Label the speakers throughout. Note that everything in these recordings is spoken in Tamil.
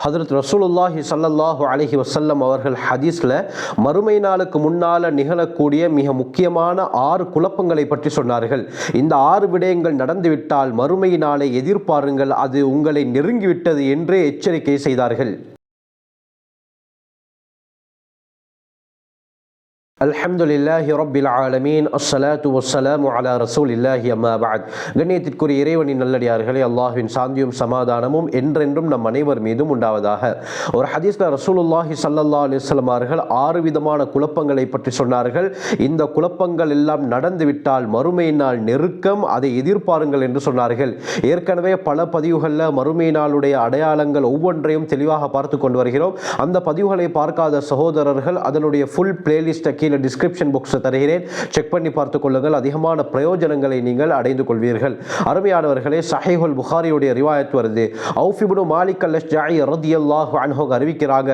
Speaker 1: ஹதரத் ரசூலுல்லாஹி ஸல்லல்லாஹு அலைஹி வஸல்லம் அவர்கள் ஹதீஸ்ல மறுமை நாளுக்கு முன்னால நிகழக்கூடிய மிக முக்கியமான 6 குழப்பங்களை பற்றி சொன்னார்கள். இந்த 6 விடயங்கள் நடந்துவிட்டால் மறுமை நாளை எதிர்பாருங்கள், அது உங்களை நெருங்கிவிட்டது என்றே எச்சரிக்கை செய்தார்கள். அல்ஹம்துலில்லாஹி ரப்பில் ஆலமீன், அஸ்ஸலாத்து வஸ்ஸலாமு அலா ரசூலில்லாஹி அம்மா பஅத். கண்ணியத்திற்குரிய இறைவனின் நல்லடியார்களே, அல்லாஹ்வின் சாந்தியும் சமாதானமும் என்றென்றும் நம் அனைவர் மீதும் உண்டாவதாக. ஒரு ஹதீஸ்ல ரசூலுல்லாஹி ஸல்லல்லாஹு அலைஹி வஸல்லம் அவர்கள் 6 விதமான குழப்பங்களை பற்றி சொன்னார்கள். இந்த குழப்பங்கள் எல்லாம் நடந்துவிட்டால் மறுமை நாள் நெருக்கம், அதை எதிர்பாருங்கள் என்று சொன்னார்கள். ஏற்கனவே பல பதிவுகளில் மறுமை நாளுடைய அடையாளங்கள் ஒவ்வொன்றையும் தெளிவாக பார்த்து கொண்டு வருகிறோம். அந்த பதிவுகளை பார்க்காத சகோதரர்கள் அதனுடைய ஃபுல் பிளேலிஸ்ட்டை டிஸ்கிரிப்ஷன் பாக்ஸ் தருகிறேன், செக் பண்ணி பார்த்துக் கொள்ளுங்கள். அதிகமான பிரயோஜனங்களை நீங்கள் அடைந்து கொள்வீர்கள். அருமையானவர்களே, சஹீஹுல் புகாரியுடைய ரிவாயத் வருது. அவுஃப் இப்னு மாலிக் அல்-அஷ்ஜாஇ ரலியல்லாஹு அன்ஹு அறிவிக்கிறாங்க,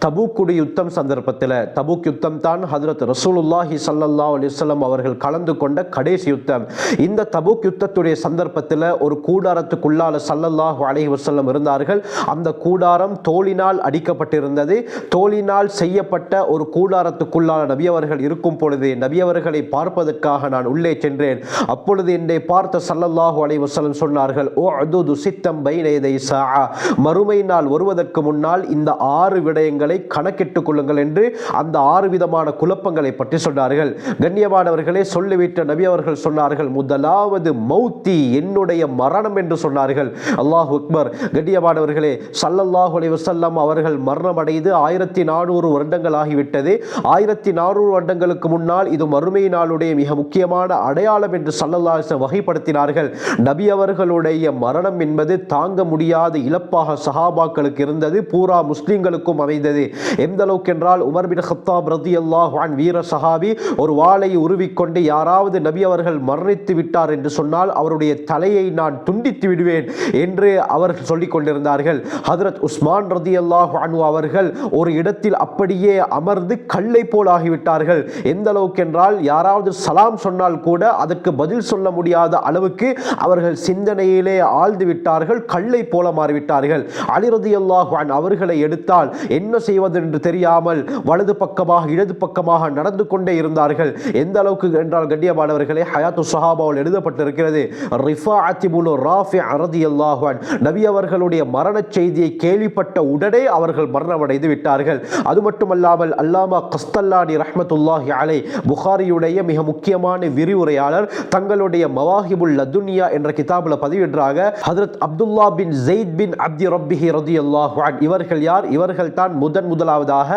Speaker 1: தபூக் யுத்தம் சந்தர்ப்பத்தில், தபூக் யுத்தம் தான் ஹஜ்ரத் ரசூலுல்லாஹி ஸல்லல்லாஹு அலைஹி வஸல்லம் அவர்கள் கலந்து கொண்ட கடைசி யுத்தம். இந்த தபூக் யுத்தத்துடைய சந்தர்ப்பத்தில் ஒரு கூடாரத்துக்குள்ளால ஸல்லல்லாஹு அலைஹி வஸல்லம் இருந்தார்கள். அந்த கூடாரம் தோலினால் அடிக்கப்பட்டிருந்தது. தோலினால் செய்யப்பட்ட ஒரு கூடாரத்துக்குள்ளால நபி அவர்கள் இருக்கும் பொழுது நபி அவர்களை பார்ப்பதற்காக நான் உள்ளே சென்றேன். அப்பொழுது என்னை பார்த்த ஸல்லல்லாஹு அலைஹி வஸல்லம் சொன்னார்கள், உஅதுது சித்தம் பைன யதை ஸாஅ, மறுமை நாள் வருவதற்கு முன்னால் இந்த 6 விடயங்களை கணக்கிட்டுக் கொள்ளுங்கள் என்று அந்த 6 விதமான குழப்பங்களை பற்றி சொன்னார்கள். கண்ணியமானவர்களே, சொல்லிவிட்ட நபி அவர்கள் சொன்னார்கள், முதலாவது மௌத்தி, என்னுடைய மரணம் என்று சொன்னார்கள். அல்லாஹு அக்பர். கண்ணியமானவர்களே, ஸல்லல்லாஹு அலைஹி வஸல்லம் அவர்கள் மரணம் அடைந்து 1400 வருடங்கள் ஆகிவிட்டது. 1400 வருடங்களுக்கு முன்னால் இது மறுமை நாளுடைய மிக முக்கியமான அடையாளம் என்று ஸல்லல்லாஹு அலைஹி வஸல்லம் வகைப்படுத்தினார்கள். நபி அவர்களுடைய மரணம் என்பது தாங்க முடியாத இழப்பாக சஹாபாக்களுக்கு இருந்தது, பூரா முஸ்லிம்களுக்கும் அமைந்தது. எந்த அளவுக்கு என்றால், உமர் பின் கத்தாப் ரலியல்லாஹு அன்ஹு வீர சஹாபி ஒரு வாளை உருவிக்கொண்டு, யாராவது நபி அவர்கள் மரணித்து விட்டார் என்று சொன்னால் அவருடைய தலையை நான் துண்டித்து விடுவேன் என்று அவர்கள் சொல்லிக் கொண்டிருந்தார்கள். ஹஜ்ரத் உஸ்மான் ரலியல்லாஹு அன்ஹு அவர்கள் ஒரு இடத்தில் அப்படியே அமர்ந்து கல்லை போல் ஆகிவிட்டார்கள். எந்த அளவுக்கு என்றால், யாராவது சலாம் சொன்னால் கூட அதற்கு பதில் சொல்ல முடியாத அளவுக்கு அவர்கள் சிந்தனையிலே ஆழ்ந்து விட்டார்கள், கல்லை போல மாறிவிட்டார்கள். அலி ரலியல்லாஹு அன்ஹு அவர்களை எடுத்தால் என்ன செய்வது என்று தெரியாமல் வலது பக்கமாக இடது பக்கமாக நடந்து கொண்டே இருந்தார்கள். எந்த அளவுக்கு என்றால், கண்ணியமானவர்களே, ஹயாத்து ஸஹாபாவில் எழுதப்பட்டிருக்கிறது, ரிஃபாஅத் இப்னு ராஃபி ரலியல்லாஹு அன்ஹு நபி அவர்களுடைய மரண செய்தியை கேள்விப்பட்ட உடனே அவர்கள் மரணமடைந்து விட்டார்கள். அது மட்டுமல்லாமல் அல்லாமா கஸ்தல்லானி ரஹ்மத்துல்லாஹி அலைஹி, புகாரியுடைய மிக முக்கியமான விரிவுரையாளர், தங்களுடைய மவாஹிபுல் லதுன்யா என்ற கிதாபில் பதிவிடுறாங்க, ஹஜ்ரத் அப்துல்லா பின் ஸைத் பின் அப்தி ரப்பிஹி ரலியல்லாஹு அன்ஹு, இவர்கள் யார்? இவர்கள் தான் முதலாவதாக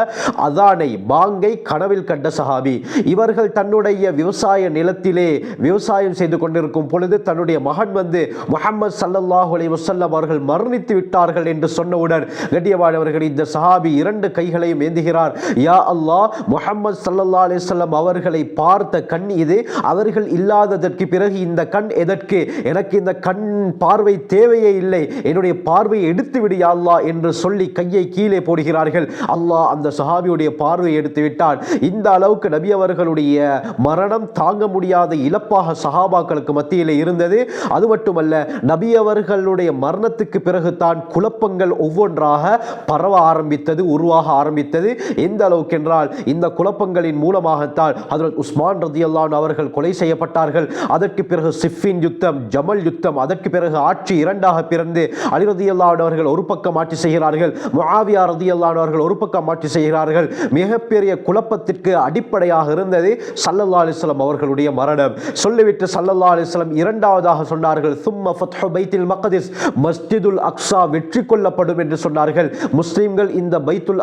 Speaker 1: அதானை, பாங்கை கனவில் கண்ட சஹாபி. இவர்கள் தன்னுடைய விவசாய நிலத்திலே விவசாயம் செய்து கொண்டிருக்கும் பொழுது தன்னுடைய மகன் வந்து முஹம்மது ஸல்லல்லாஹு அலைஹி வஸல்லம் அவர்கள் மரணித்து விட்டார்கள் என்று சொன்னவுடன் கண்ணியமானவர்கள், இந்த சஹாபி 2 கைகளையும் ஏந்துகிறார். யா அல்லாஹ், முஹம்மது ஸல்லல்லாஹு அலைஹி வஸல்லம் அவர்களை பார்த்த கண் இது, அவர்கள் இல்லாததற்கு பிறகு இந்த கண் எதற்கு? எனக்கு இந்த கண் பார்வை தேவையே இல்லை, என்னுடைய பார்வையை எடுத்து விடு யா அல்லாஹ் என்று சொல்லி கையை கீழே போடுகிறார்கள். அல்லாஹ் அந்த சஹாபியுடைய பார்வையை எடுத்து விட்டான். இந்த அளவுக்கு நபி அவர்களுடைய மரணம் தாங்க முடியாத இழப்பாக சஹாபாக்களுக்கு மத்தியிலே இருந்தது. அது மட்டுமல்ல, நபி அவர்களுடைய மரணத்துக்கு பிறகு தான் குழப்பங்கள் ஒவ்வொன்றாக பரவ ஆரம்பித்தது, உருவாக ஆரம்பித்தது. எந்த அளவுக்கு என்றால், இந்த குழப்பங்களின் மூலமாகத்தான் ஹஜ்ரத் உஸ்மான் ரலியல்லாஹு அன்ஹு அவர்கள் கொலை செய்யப்பட்டார்கள். அதற்கு பிறகு சிஃபின் யுத்தம், ஜமல் யுத்தம், அதற்கு பிறகு ஆட்சி 2ஆக பிறந்து அலி ரலியல்லாஹு அன்ஹு அவர்கள் ஒரு பக்கம் ஆட்சி செய்கிறார்கள், முஆவியா ரலியல்லாஹு அன்ஹு அவர்கள் ஒரு பக்கம் ஆட்சி செய்கிறார்கள். மிகப்பெரிய குழப்பத்திற்கு அடிப்படையாக இருந்தது ஸல்லல்லாஹு அலைஹி வஸல்லம் அவர்களுடைய மரணம். சொல்லிவிட்டு ஸல்லல்லாஹு அலைஹி வஸல்லம் 2ஆவதாக சொன்னார்கள், சும்ம ஃபத்ஹு பைத்துல் மக்திஸ், மஸ்ஜிதுல் அக்ஸா வெற்றி கொள்ளப்படும் என்று சொன்னார்கள். முஸ்லிம்கள் இந்த பைத்துல்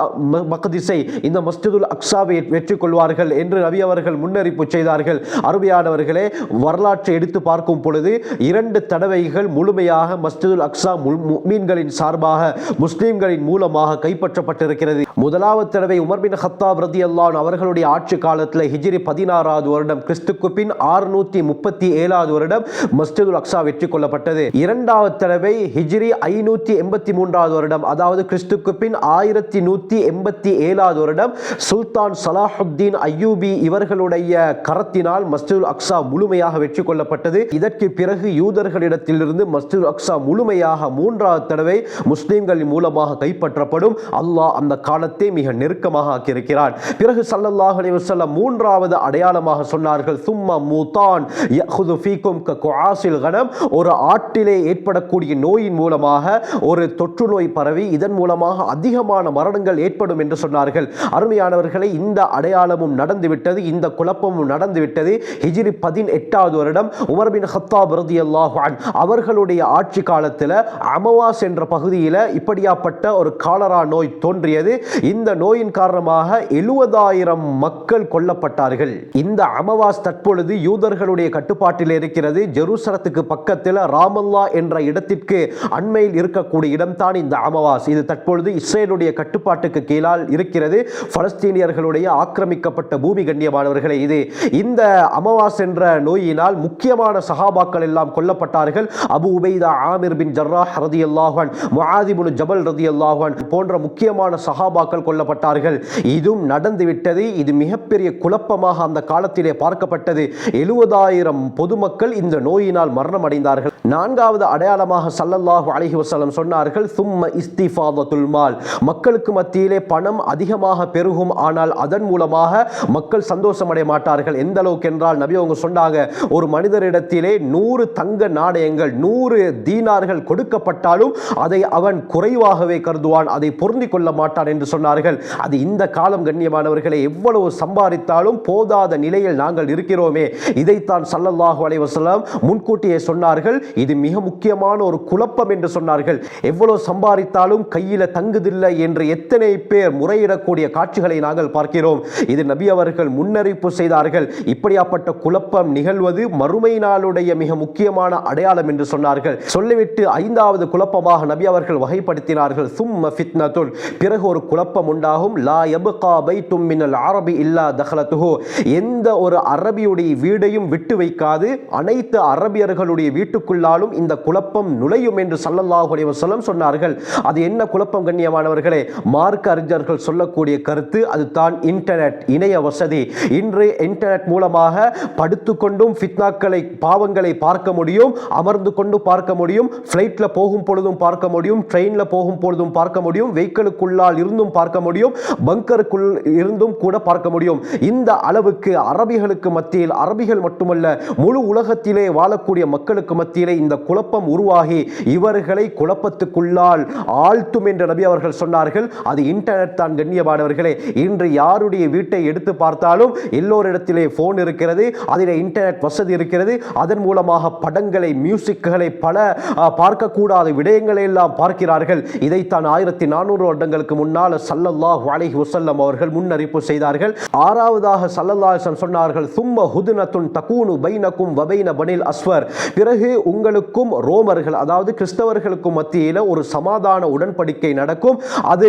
Speaker 1: மக்திஸை, இந்த மஸ்ஜிதுல் அக்ஸாவை வெற்றி கொள்வார்கள் என்று நபி அவர்கள் முன்னறிப்பு செய்தார்கள். அருமையானவர்களே, வரலாற்றை எடுத்து பார்க்கும் பொழுது 2 தடவைகள் முழுமையாக மஸ்ஜிதுல் அக்ஸா முஃமின்களின் சார்பாக முஸ்லிம்களின் மூலமாக கைப்பற்றப்பட்டிருக்கிறது. முதலாவது தடவை உமர் பின் கத்தாப் ரலியல்லாஹு அன்ஹு அவர்களுடைய ஆட்சி காலத்தில் ஹிஜ்ரி 16வது வருடம், கிறிஸ்துக்கு பின் 637வது வருடம் மஸ்ஜிதுல் அக்ஸா வெற்றி கொள்ளப்பட்டது. 2வது தடவை ஹிஜ்ரி 583வது வருடம், அதாவது கிறிஸ்துக்கு பின் 1187வது வருடம் சுல்தான் சலாஹுத்தீன் சலாஹுத்தீன் அய்யூபி இவர்களுடைய கரத்தினால் மஸ்ஜிதுல் அக்ஸா முழுமையாக வெற்றி கொள்ளப்பட்டது. இதற்கு பிறகு யூதர்களிடத்திலிருந்து மஸ்ஜிதுல் அக்ஸா முழுமையாக 3வது தடவை முஸ்லிம்களின் மூலமாக கைப்பற்றப்படும். அல்லாஹ் அந்த காலத்தை மிக நெருக்கமாக ஆக்கியிருக்கிறான். பிறகு ஸல்லல்லாஹு அலைஹி வஸல்லம் 3வது அடையாளமாக சொன்னார்கள், சும்ம மூதான் யஅஹுது ஃபீக்கும் ககுஆஸில் கனம். ஒரு ஆட்டிலே ஏற்படக்கூடிய நோயின் மூலமாக ஒரு தொற்று நோய் பரவி இதன் மூலமாக அதிகமான மரணங்கள் ஏற்படும் என்று சொன்னார்கள். அருமையானவர்களை, இந்த அடையாளமும் நடந்துவிட்டது, இந்த குழப்பமும் நடந்துவிட்டது. ஹிஜ்ரி 18வது வருடம் உமர் பின் கத்தாப் ரலியல்லாஹு அன்ஹு அவர்களுடைய ஆட்சி காலத்தில் அமவாஸ் என்ற பகுதியில் இப்படியாப்பட்ட ஒரு காலரா நோய் தோன்றியது. இந்த நோயின் காரணமாக 70,000 மக்கள் கொல்லப்பட்டார்கள். இந்த அமவாஸ் தற்பொழுது யூதர்களுடைய கட்டுப்பாட்டில் இருக்கிறது. ஜெருசலத்துக்கு பக்கத்தில் ராமல்லா என்ற இடத்திற்கு அண்மையில் இருக்கக்கூடிய இடம்தான் இந்த அமவாஸ். இது தற்பொழுது இஸ்ரேலுடைய கட்டுப்பாட்டுக்கு கீழால் இருக்கிறது. பலஸ்தீனியர்களுடைய ஆக்கிரமிக்கப்பட்ட பூமி. கண்ணியமானவர்களே, இது இந்த அமவாஸ் என்ற நோயினால் முக்கியமான சஹாபாக்கள் எல்லாம் கொல்லப்பட்டார்கள். அபு உபைதா ஆமிர் பின் ஜர்ராஹ் ரலியல்லாஹு அன்ஹு, முஆத் இப்னு ஜபல் ரலியல்லாஹு அன்ஹு போன்ற முக்கியமான சஹாபாக்கள் கொல்லப்பட்டார்கள். இதுவும் நடந்துவிட்டது. இது மிகப்பெரிய குழப்பமாக அந்த காலத்திலே பார்க்கப்பட்டது. 70,000 பொதுமக்கள் இந்த நோயினால் மரணம் அடைந்தார்கள். 4வது அடையாளமாக ஸல்லல்லாஹு அலைஹி வஸல்லம் சொன்னார்கள், சும்ம இஸ்திஃபாதத்துல் மால். மக்களுக்கு மத்தியிலே பணம் அதிகமாக பெருகும். ஆனால் அதன் மூலமாக மக்கள் சந்தோஷம் அடைய மாட்டார்கள். எந்த அளவுக்கு என்றால், நபி அவங்க சொன்னாங்க, ஒரு மனிதரிடத்திலே 100 தங்க நாணயங்கள் 100 தீனார்கள் கொடுக்கப்பட்டாலும் அதை அவன் குறைவாகவே கருதுவான், அதை பொருந்திக் கொள்ள மாட்டான் என்று சொன்னார்கள். அது இந்த காலம். கண்ணியமானவர்களை, எவ்வளவு சம்பாதித்தாலும் போதாத நிலையில் நாங்கள் இருக்கிறோமே. இதைத்தான் ஸல்லல்லாஹு அலைஹி வஸல்லம் முன்கூட்டியே சொன்னார்கள். இது மிக முக்கியமான ஒரு குழப்பம் என்று சொன்னார்கள். எவ்வளவு சம்பாதித்தாலும் கையில தங்குதில்லை என்று எத்தனை பேர் முறையிடக்கூடிய காட்சிகளை நாங்கள் பார்க்கிறோம். இது நபி அவர்கள் முன்னறிவிப்பு செய்தார்கள். இப்படியாப்பட்ட குழப்பம் நிகழ்வது மறுமை நாளுடைய மிக முக்கியமான அடையாளம் என்று சொன்னார்கள். சொல்லிவிட்டு 5வது குழப்பமாக நபி அவர்கள் வகைப்படுத்தினார்கள், சும்ம ஃபித்னத்துன். பிறகு ஒரு குழப்பம் உண்டாகும். லா யப்கா பைத்தும் மினல் அரபி இல்லா தஹலத்துஹு. எந்த ஒரு அரபியுடைய வீடையும் விட்டு வைக்காது. அனைத்து அரபியர்களுடைய வீட்டுக்குள்ளாலும் இந்த குழப்பம் நுழையும் என்று ஸல்லல்லாஹு அலைஹி வஸல்லம் சொன்னார்கள். அது என்ன குழப்பம் கண்ணியமானவர்களே? மார்க்க அறிஞர்கள் சொல்லக்கூடிய கருத்து அதுதான் இன்டர்நெட், இணைய வசதி. இன்று இன்டர்நெட் மூலமாக படுத்துக்கொண்டும் ஃபித்னாக்களை, பாவங்களை பார்க்க முடியும், அமர்ந்து கொண்டு பார்க்க முடியும், ஃப்ளைட்ல போகும் பொழுதும் பார்க்க முடியும், ட்ரெயின்ல போகும் பொழுதும் பார்க்க முடியும், வெஹிக்கிளுக்குள்ளால் இருந்தும் பார்க்க முடியும், பங்கருக்குள் இருந்தும் கூட பார்க்க முடியும். இந்த அளவுக்கு அரபிகளுக்கு மத்தியில், அரபிகள் மட்டுமல்ல முழு உலகத்திலே வாழக்கூடிய மக்களுக்கு மத்தியிலே இந்த குழப்பம் உருவாகி இவர்களை குழப்பத்துக்குள்ளால் ஆழ்த்தும் என்று நபி அவர்கள் சொன்னார்கள். அது இன்டர்நெட் தான் கண்ணியமானவர்களே. இன்று யாருடைய வீட்டை எடுத்து பார்த்தாலும் எல்லோரிடத்திலே போன் இருக்கிறது, அதிலே இன்டர்நெட் வசதி இருக்கிறது. அதன் மூலமாக படங்களை, மியூசிக்குகளை, பல பார்க்கக்கூடாத விடயங்களை எல்லாம் பார்க்கிறார்கள். இதைத்தான் 1400 வருடங்களுக்கு முன்னால் ஸல்லல்லாஹு அலைஹி வஸல்லம் அவர்கள் முன்னறிவிப்பு செய்தார்கள். 6வதாக ஸல்லல்லாஹு அலைஹி வஸல்லம் சொன்னார்கள், சும்ம ஹுதுனத்துன் தகூனு பைனக்கும் வ பைன பனில் அஸ்வர். பிறகு உங்களுக்கும் ரோமர்கள், அதாவது கிறிஸ்தவர்களுக்கும் மத்தியில் ஒரு சமாதான உடன்படிக்கை நடக்கும். அது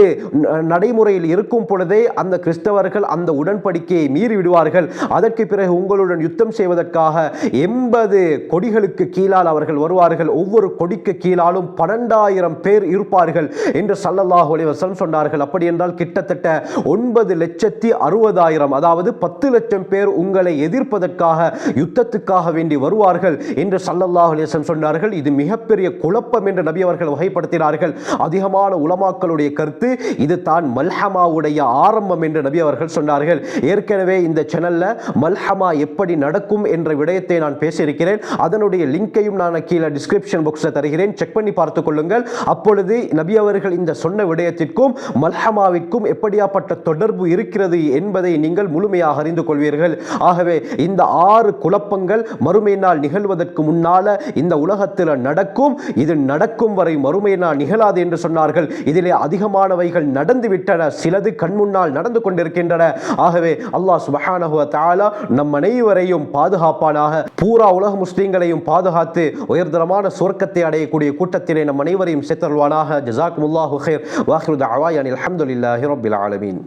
Speaker 1: நடைமுறையில் இருக்கும் பொழுதே அந்த கிறிஸ்தவர்கள் அந்த உடன்படிக்கையை மீறி விடுவார்கள். அதற்கு பிறகு உங்களுடன் யுத்தம் செய்வதற்காக 80 கொடிகளுக்கு கீழால் அவர்கள் வருவார்கள். ஒவ்வொரு கொடிக்கு கீழாலும் 12,000 பேர் இருப்பார்கள் என்று ஸல்லல்லாஹு அலைஹி வஸல்லம் சொன்னார்கள். அப்படி என்றால் கிட்டத்தட்ட 9,60,000, அதாவது 10 லட்சம் பேர் உங்களை எதிர்ப்பதற்காக, யுத்தத்துக்காக வேண்டி வருவார்கள் என்று ஸல்லல்லாஹு அலைஹி வஸல்லம் சொன்னார்கள். இது மிகப்பெரிய குழப்பம் என்று நபி அவர்கள் வகைப்படுத்தினார்கள். அதிகமான உலமாக்களுடைய கருத்து இது தான் மல்ஹமாவுடைய ஆரம்பம் என்று நபி அவர்கள் சொன்னார்கள். ஏற்கனவே இந்த சேனல்ல மல்ஹமா எப்படி நடக்கும் என்ற விடயத்தை நான் பேசியிருக்கிறேன். அதனுடைய லிங்கையும் நான் கீழே டிஸ்கிரிப்ஷன் பாக்ஸில் தருகிறேன், செக் பண்ணி பார்த்துக் கொள்ளுங்கள். அப்பொழுது நபி அவர்கள் இந்த சொன்ன விடயத்திற்கும் மல்ஹமாவிற்கும் எப்படியாப்பட்ட தொடர்பு இருக்கிறது என்பதை நீங்கள் முழுமையாக அறிந்து கொள்வீர்கள். ஆகவே இந்த 6 குழப்பங்கள் மறுமை நாள் நிகழ்வதற்கு முன்னால இந்த உலகத்தில் நடக்கும். இது நடக்கும் வரை மறுமை நாள் நிகழாது என்று சொன்னார்கள். இதிலே அதிகமானவைகள் நடந்துவிட்டன, சிலது கண் முன்னால் நடந்து கொண்டிருக்கின்றன. ஆகவே அல்லாஹ் சுப்ஹானஹு வ தஆலா நம் அனைவரையும் பாதுகாப்பானாக. பூரா உலக முஸ்லிம்களையும் பாதுகாத்து உயர்தரமான சொர்க்கத்தை அடையக்கூடிய கூட்டத்திலே நம் அனைவரையும் சேர்த்தருள்வானாக. ஜஸாக்குமுல்லாஹு கைர். வ ஆகிரு தஅவானா அல்ஹம்துலில்லாஹி ரப்பில் ஆலமீன்.